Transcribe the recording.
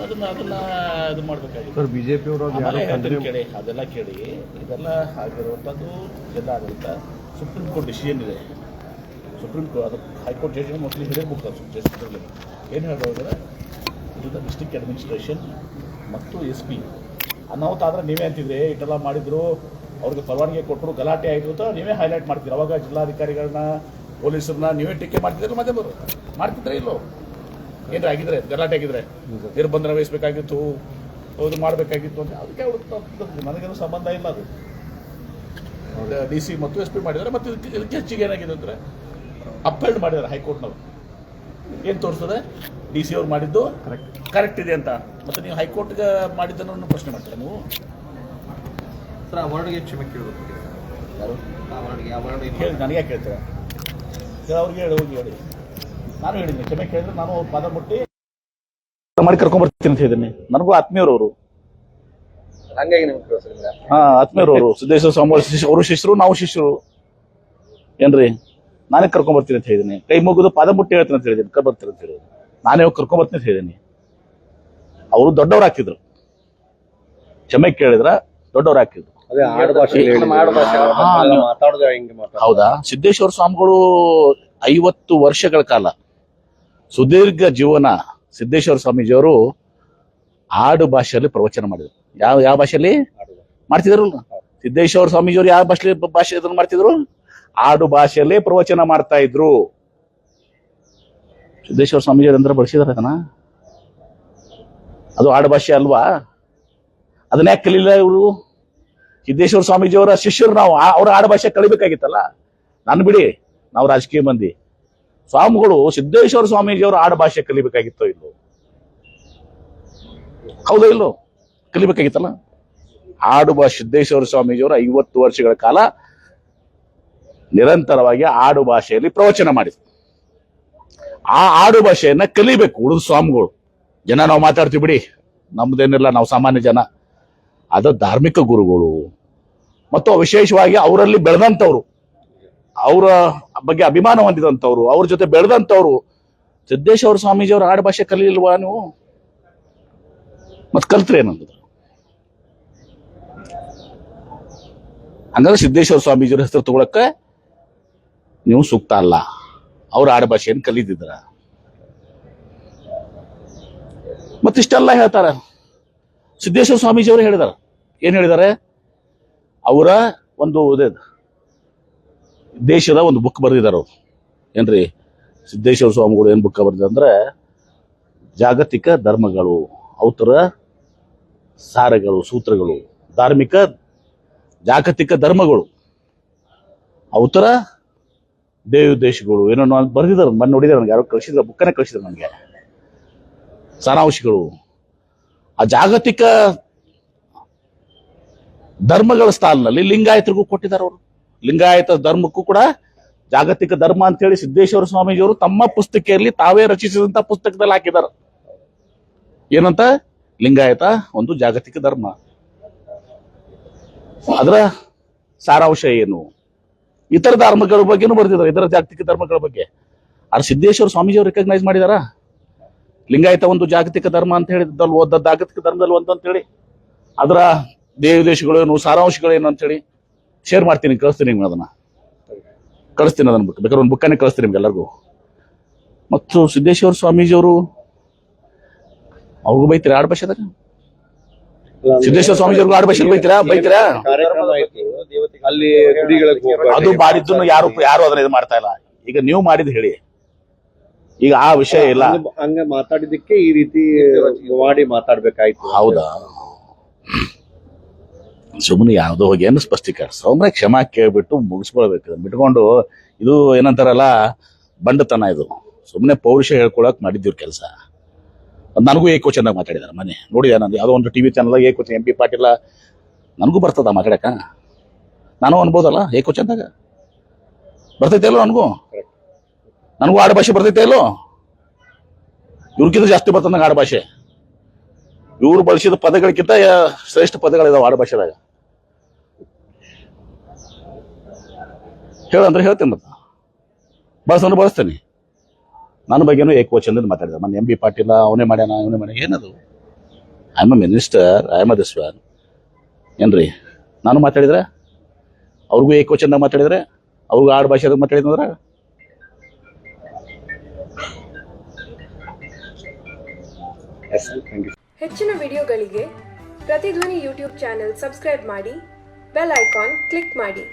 ಅದನ್ನ ಇದು ಮಾಡಬೇಕಾಗಿತ್ತು ಸರ್. ಬಿಜೆಪಿ ಅವರು ಕೇಳಿ ಅದೆಲ್ಲ ಕೇಳಿ ಇದೆಲ್ಲ ಆಗಿರುವಂಥದ್ದು ಜಿಲ್ಲಾಡಳಿತ ಸುಪ್ರೀಂ ಕೋರ್ಟ್ ಡಿಸಿಷನ್ ಇದೆ. ಸುಪ್ರೀಂ ಕೋರ್ಟ್ ಅದು ಹೈಕೋರ್ಟ್ ಜಡ್ಜ್ ಮೋಸ್ಟ್ಲಿ ಹೇಳಿರ್ಬೇಕು ಜಸ್ಟಿಸ್ಗಳಲ್ಲಿ ಏನು ಹೇಳೋದ್ರೆ ಇದು ಡಿಸ್ಟ್ರಿಕ್ಟ್ ಅಡ್ಮಿನಿಸ್ಟ್ರೇಷನ್ ಮತ್ತು SP ಅನಾಹುತಾದ್ರೆ ನೀವೇ ಅಂತಿದ್ರೆ ಇಟ್ಟೆಲ್ಲ ಮಾಡಿದ್ರು, ಅವ್ರಿಗೆ ಪರವಾನಗಿ ಕೊಟ್ಟರು, ಗಲಾಟೆ ಆಯಿತು ಅಂತ ನೀವೇ ಹೈಲೈಟ್ ಮಾಡ್ತೀರಿ. ಅವಾಗ ಜಿಲ್ಲಾಧಿಕಾರಿಗಳನ್ನ ಪೊಲೀಸರನ್ನ ನೀವೇ ಟೀಕೆ ಮಾಡ್ತಿದ್ರೆ ಮಾಧ್ಯಮರು ಮಾಡ್ತಿದ್ರೆ ಇಲ್ಲೋ ಏನಾರ ಆಗಿದ್ರೆ ಗಲಾಟೆ ಆಗಿದ್ರೆ ನಿರ್ಬಂಧನ ವಹಿಸಬೇಕಾಗಿತ್ತು, ಇದು ಮಾಡಬೇಕಾಗಿತ್ತು ಅಂತ ಅದಕ್ಕೆ ನನಗೇನು ಸಂಬಂಧ ಇಲ್ಲ. ಅದು DC ಮತ್ತು SP ಮಾಡಿದ್ದಾರೆ. ಮತ್ತು ಇದಕ್ಕೆ ಹೆಚ್ಚಿಗೆ ಏನಾಗಿದೆ ಅಂದರೆ ಅಪೆಲ್ಡ್ ಮಾಡಿದ್ದಾರೆ ಹೈಕೋರ್ಟ್ನವರು. ಏನು ತೋರಿಸ್ತದೆ DC ಅವ್ರು ಮಾಡಿದ್ದು ಕರೆಕ್ಟ್ ಇದೆ ಅಂತ. ಮತ್ತು ನೀವು ಹೈಕೋರ್ಟ್ಗೆ ಮಾಡಿದ್ದನ್ನು ಪ್ರಶ್ನೆ ಮಾಡ್ತೀರಾ ನೀವು? ಸರ್ ಅವಾರ್ಡ್ಗೆ ಕ್ಷಮೆ ಕೇಳಬೇಕು. ಯಾರು ಹೇಳಿ ನನಗೆ ಯಾಕೆ ಹೇಳ್ತೀರಾ? ಅವ್ರಿಗೆ ಹೇಳಿ ಹೋಗಿ ಹೇಳಿ. ನಾನು ಹೇಳಿದ್ದೀನಿ ಕ್ಷಮೆ ಕೇಳಿದ್ರೆ ನಾನು ಅವ್ರ ಪಾದ ಮುಟ್ಟಿ ಮಾಡಿ ಕರ್ಕೊಂಡ್ಬರ್ತೀನಿ ಅಂತ ಹೇಳಿದ್ದೀನಿ. ನನಗೂ ಆತ್ಮೀಯರವರು, ಹಂಗಾಗಿ ನಿಮ್ಗೆ ಆತ್ಮೀಯರವರು ಸಿದ್ದೇಶ್ವರ ಸ್ವಾಮಿ ಅವರು ಶಿಷ್ಯರು, ನಾವು ಶಿಷ್ಯರು ಏನ್ರಿ. ನಾನೇ ಕರ್ಕೊಂಡ್ಬರ್ತೀನಿ ಅಂತ ಹೇಳಿದ್ದೀನಿ. ಕೈ ಮುಗಿದು ಪಾದ ಮುಟ್ಟಿ ಹೇಳ್ತೀನಿ ಅಂತ ಹೇಳಿದ್ದೀನಿ, ಕರ್ಬರ್ತೀನಿ ಅಂತ ಹೇಳಿದ್ದೀನಿ. ನಾನೇ ಹೋಗಿ ಕರ್ಕೊಂಡ್ಬರ್ತೀನಿ ಅಂತ ಹೇಳಿದ್ದೀನಿ. ಅವರು ದೊಡ್ಡವ್ರು ಹಾಕಿದ್ರು, ಕ್ಷಮೆ ಕೇಳಿದ್ರ ದೊಡ್ಡವ್ರು ಹಾಕಿದ್ರು. ಹೌದಾ? ಸಿದ್ದೇಶ್ವರ ಸ್ವಾಮಿಗಳು 50 ವರ್ಷಗಳ ಕಾಲ ಸುದೀರ್ಘ ಜೀವನ ಸಿದ್ದೇಶ್ವರ ಸ್ವಾಮೀಜಿಯವರು ಆಡು ಭಾಷೆಯಲ್ಲಿ ಪ್ರವಚನ ಮಾಡಿದ್ರು. ಯಾವ ಭಾಷೆಯಲ್ಲಿ ಮಾಡ್ತಿದ್ರು? ಸಿದ್ದೇಶ್ವರ ಸ್ವಾಮೀಜಿಯವರು ಯಾವ ಭಾಷೆ ಇದನ್ನು ಮಾಡ್ತಿದ್ರು? ಆಡು ಭಾಷೆಯಲ್ಲೇ ಪ್ರವಚನ ಮಾಡ್ತಾ ಇದ್ರು. ಸಿದ್ದೇಶ್ವರ ಸ್ವಾಮೀಜಿಯವರು ಅಂದ್ರೆ ಬಳಸಿದಾರೆ ಅದನ್ನ. ಅದು ಆಡು ಭಾಷೆ ಅಲ್ವಾ? ಅದನ್ನ ಯಾಕೆ ಕಲಿಲ್ಲ ಇವರು? ಸಿದ್ದೇಶ್ವರ ಸ್ವಾಮೀಜಿಯವರ ಶಿಷ್ಯರು ನಾವು, ಅವರ ಆಡು ಭಾಷೆ ಕಲಿಬೇಕಾಗಿತ್ತಲ್ಲ. ನಾನು ಬಿಡಿ, ನಾವು ರಾಜಕೀಯ ಮಂದಿ. ಸ್ವಾಮಿಗಳು ಸಿದ್ದೇಶ್ವರ ಸ್ವಾಮೀಜಿಯವರು ಆಡು ಭಾಷೆ ಕಲಿಬೇಕಾಗಿತ್ತೋ ಇಲ್ಲೋ? ಹೌದೋ ಇಲ್ಲೋ? ಕಲಿಬೇಕಾಗಿತ್ತಲ್ಲ. ಆಡು ಭಾಷೆ ಸಿದ್ದೇಶ್ವರ ಸ್ವಾಮೀಜಿಯವರು 50 ವರ್ಷಗಳ ಕಾಲ ನಿರಂತರವಾಗಿ ಆಡು ಭಾಷೆಯಲ್ಲಿ ಪ್ರವಚನ ಮಾಡಿದ್ರು. ಆ ಆಡು ಭಾಷೆಯನ್ನ ಕಲಿಬೇಕು ಉಳಿದ ಸ್ವಾಮಿಗಳು. ಜನ ನಾವು ಮಾತಾಡ್ತೀವಿ ಬಿಡಿ, ನಮ್ದೇನಿಲ್ಲ, ನಾವು ಸಾಮಾನ್ಯ ಜನ. ಅದು ಧಾರ್ಮಿಕ ಗುರುಗಳು ಮತ್ತು ವಿಶೇಷವಾಗಿ ಅವರಲ್ಲಿ ಬೆಳೆದಂಥವ್ರು, ಅವರ ಬಗ್ಗೆ ಅಭಿಮಾನ ಹೊಂದಿದಂಥವ್ರು, ಅವ್ರ ಜೊತೆ ಬೆಳೆದಂಥವ್ರು. ಸಿದ್ದೇಶ್ವರ ಸ್ವಾಮೀಜಿಯವರು ಆಡು ಭಾಷೆ ಕಲಿಲ್ವಾ ನೀವು? ಮತ್ತೆ ಕಲ್ತ್ರಿ ಏನಂದ್ರೆ? ಹಂಗಂದ್ರೆ ಸಿದ್ದೇಶ್ವರ ಸ್ವಾಮೀಜಿಯವ್ರ ಹೆಸರು ತಗೊಳಕ್ಕೆ ನೀವು ಸೂಕ್ತ ಅಲ್ಲ. ಅವ್ರ ಆಡು ಭಾಷೆಯನ್ನು ಕಲಿತಿದ್ರ. ಮತ್ತಿಷ್ಟೆಲ್ಲ ಹೇಳ್ತಾರ. ಸಿದ್ದೇಶ್ವರ ಸ್ವಾಮೀಜಿಯವರು ಹೇಳಿದಾರೆ. ಏನ್ ಹೇಳಿದ್ದಾರೆ? ಅವರ ಒಂದು ದೇಶದ ಒಂದು ಬುಕ್ ಬರೆದಿದ್ದಾರೆ ಅವ್ರು. ಏನ್ರಿ ಸಿದ್ದೇಶ್ವರ ಸ್ವಾಮಿಗಳು ಏನ್ ಬುಕ್ ಬರೆದಿದ್ದಾರೆ ಅಂದ್ರೆ, ಜಾಗತಿಕ ಧರ್ಮಗಳು, ಅವತರ ಸಾರಗಳು, ಸೂತ್ರಗಳು, ಧಾರ್ಮಿಕ ಜಾಗತಿಕ ಧರ್ಮಗಳು, ಅವತರ ದೇಶಗಳು ಏನೋ ಬರೆದಿದ್ದಾರೆ. ಮನೆ ನೋಡಿದಾರೆ, ನನಗೆ ಯಾರೋ ಕಳಿಸಿದ್ರು, ಬುಕ್ಕನೇ ಕಳಿಸಿದ್ರು ನನಗೆ, ಸಾರಾಂಶಗಳು. ಆ ಜಾಗತಿಕ ಧರ್ಮಗಳ ಸ್ಥಾನದಲ್ಲಿ ಲಿಂಗಾಯತರಿಗೂ ಕೊಟ್ಟಿದ್ದಾರೆ ಅವರು. ಲಿಂಗಾಯತ ಧರ್ಮಕ್ಕೂ ಕೂಡ ಜಾಗತಿಕ ಧರ್ಮ ಅಂತ ಹೇಳಿ ಸಿದ್ದೇಶ್ವರ ಸ್ವಾಮೀಜಿಯವರು ತಮ್ಮ ಪುಸ್ತಕೆಯಲ್ಲಿ ತಾವೇ ರಚಿಸಿದಂತ ಪುಸ್ತಕದಲ್ಲಿ ಹಾಕಿದ್ದಾರೆ. ಏನಂತ? ಲಿಂಗಾಯತ ಒಂದು ಜಾಗತಿಕ ಧರ್ಮ. ಅದರ ಸಾರಾಂಶ ಏನು? ಇತರ ಧರ್ಮಗಳ ಬಗ್ಗೆನೂ ಬರೆದಿದ್ದಾರೆ, ಇತರ ಜಾಗತಿಕ ಧರ್ಮಗಳ ಬಗ್ಗೆ. ಆದ್ರೆ ಸಿದ್ದೇಶ್ವರ ಸ್ವಾಮೀಜಿಯವರು ರೆಕಗ್ನೈಸ್ ಮಾಡಿದಾರ ಲಿಂಗಾಯತ ಒಂದು ಜಾಗತಿಕ ಧರ್ಮ ಅಂತ ಹೇಳಿ, ಜಾಗತಿಕ ಧರ್ಮದಲ್ಲಿ ಒಂದು ಅಂತ ಹೇಳಿ. ಅದರ ದೇಶಗಳೇನು, ಸಾರಾಂಶಗಳೇನು ಅಂತ ಹೇಳಿ ಶೇರ್ ಮಾಡ್ತೀನಿ, ಕಳಿಸ್ತೀನಿ ನಿಮ್ಗೆ. ಅದನ್ನ ಕಳಿಸ್ತೀನಿ, ಅದನ್ನ ಬೇಕಾದ್ರೆ ಒಂದು ಬುಕ್ಕನ್ನೇ ಕಳಿಸ್ತೀನಿ ನಿಮ್ಗೆ ಎಲ್ಲರಿಗೂ. ಮತ್ತು ಸಿದ್ದೇಶ್ವರ ಸ್ವಾಮೀಜಿಯವರು ಅವ್ರಿಗೂ ಬೈತೀರಾ ಆಡು ಭಾಷೆದಾಗ? ಸಿದ್ದೇಶ್ವರ ಸ್ವಾಮೀಜಿಯವ್ರಿಗೂ ಆಡು ಭಾಷೆ ಬೈತೀರಾ? ಅದು ಮಾಡಿದ್ದು ಯಾರು ಅದನ್ನ ಇದು ಮಾಡ್ತಾ ಇಲ್ಲ. ಈಗ ನೀವು ಮಾಡಿದ್ ಹೇಳಿ, ಈಗ ಆ ವಿಷಯ ಇಲ್ಲ. ಹಂಗ ಮಾತಾಡಿದಕ್ಕೆ ಈ ರೀತಿ ಮಾಡಿ ಮಾತಾಡ್ಬೇಕಾಯ್ತು. ಹೌದಾ? ಸುಮ್ಮನೆ ಯಾವ್ದೋ ಹೋಗಿ ಏನು ಸ್ಪಷ್ಟೀಕರಣ ಸೌಮ್ಯ ಕ್ಷಮಾ ಕೇಳ್ಬಿಟ್ಟು ಮುಗಿಸ್ಕೊಳ್ಬೇಕು. ಬಿಟ್ಕೊಂಡು ಇದು ಏನಂತಾರಲ್ಲ ಬಂಡತನ. ಇದು ಸುಮ್ಮನೆ ಪೌರುಷ ಹೇಳ್ಕೊಳಕ್ ಮಾಡಿದ್ದೀವ್ರ ಕೆಲಸ. ನನಗೂ ಏಕವಚನದಾಗ ಮಾತಾಡಿದಾರೆ ಮನೆ ನೋಡಿದೆ. ನಾನು ಯಾವುದೋ ಒಂದು TV ಚಾನಲ್ದಾಗ ಏಕವಚನ MP ಪಾಟೀಲ ನನಗೂ ಬರ್ತದ ಮಾತಾಡಕ. ನಾನು ಅನ್ಬೋದಲ್ಲ ಏಕವಚನದಾಗ? ಬರ್ತೈತೆ ಇಲ್ಲೋ? ನನಗೂ ಆಡು ಭಾಷೆ ಬರ್ತೈತೆ ಇಲ್ಲೋ? ಇವ್ರಿಗಿಂತ ಜಾಸ್ತಿ ಬರ್ತದ ನಂಗೆ ಆಡು ಭಾಷೆ. ಇವ್ರು ಬಳಸಿದ ಪದಗಳಿಗಿಂತ ಶ್ರೇಷ್ಠ ಪದಗಳಿದಾವೆ ಆಡು ಭಾಷೆದಾಗ. ಹೇಳಂದ್ರೆ ಹೇಳ್ತೇನೆ, ಮತ್ತೆ ಬಳಸ್ತೇನೆ. ನನ್ನ ಬಗ್ಗೆನೂ ಏಕವಚನದಿಂದ ಮಾತಾಡಿದ. ಮೊನ್ನೆ MP ಪಾಟೀಲ ಅವನೇ ಮಾಡ್ಯಾನ, ಇವನೇ ಮಾಡ್ಯಾನ. ಏನದು? I am a minister, I am a this one. ಏನ್ರಿ ನಾನು ಮಾತಾಡಿದ್ರೆ ಅವ್ರಿಗೂ ಏಕವಚನ ಮಾತಾಡಿದ್ರೆ ಅವ್ರಿಗೂ ಆಡು ಭಾಷೆದಾಗ ಮಾತಾಡಿದ್ರೆ ಹೆಚ್ಚಿನ ವಿಡಿಯೋಗಳಿಗೆ ಪ್ರತಿಧ್ವನಿ ಯೂಟ್ಯೂಬ್ ಚಾನೆಲ್ ಸಬ್ಸ್ಕ್ರೈಬ್ ಮಾಡಿ, ಬೆಲ್ ಐಕಾನ್ ಕ್ಲಿಕ್ ಮಾಡಿ.